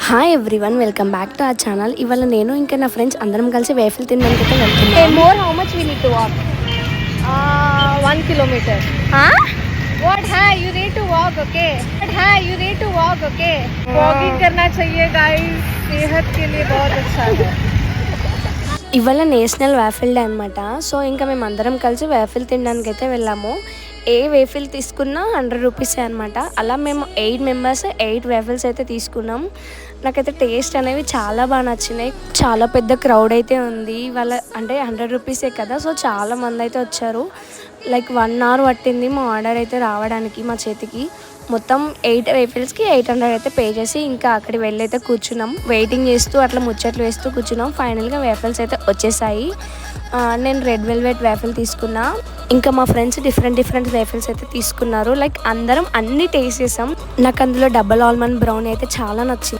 Hi everyone, welcome back to our channel. ఇవాళ నేను ఇంకా నా ఫ్రెండ్స్ అందరం కలిసి వేఫిల్ తినడానికి అయితే వెళ్తున్నాం. Okay, more how much we need to walk? 1 kilometer. Huh? What? Hey, you need to walk, okay? What? Hey, you need to walk, okay? Walking करना चाहिए guys. सेहत के लिए बहुत अच्छा है. ఇవాళ నేషనల్ వేఫిల్ డే అనమాట. సో ఇంకా మేము అందరం కలిసి వేఫిల్ తినడానికి అయితే వెళ్ళాము. ఏ వేఫిల్ తీసుకున్నా 100 రూపీసే అనమాట. అలా మేము 8 మెంబర్స్ 8 వేఫిల్స్ అయితే తీసుకున్నాం. నాకైతే టేస్ట్ అనేవి చాలా బాగా నచ్చినాయి. చాలా పెద్ద క్రౌడ్ అయితే ఉంది. వాళ్ళ అంటే 100 రూపీసే కదా, సో చాలా మంది అయితే వచ్చారు. లైక్ 1 అవర్ పట్టింది మా ఆర్డర్ అయితే రావడానికి మా చేతికి. మొత్తం 8 వేఫిల్స్కి 800 అయితే పే చేసి ఇంకా అక్కడికి వెళ్ళి అయితే కూర్చున్నాం. వెయిటింగ్ చేస్తూ అట్లా ముచ్చట్లు వేస్తూ కూర్చున్నాం. ఫైనల్గా వేఫిల్స్ అయితే వచ్చేసాయి. నేను రెడ్ వెల్వెట్ వేఫిల్ తీసుకున్నా. ఇంకా మా ఫ్రెండ్స్ డిఫరెంట్ వేఫిల్స్ అయితే తీసుకున్నారు. లైక్ అందరం అన్ని టేస్ట్ చేసాం. నాకు అందులో డబల్ ఆల్మండ్ బ్రౌనీ అయితే చాలా నచ్చింది.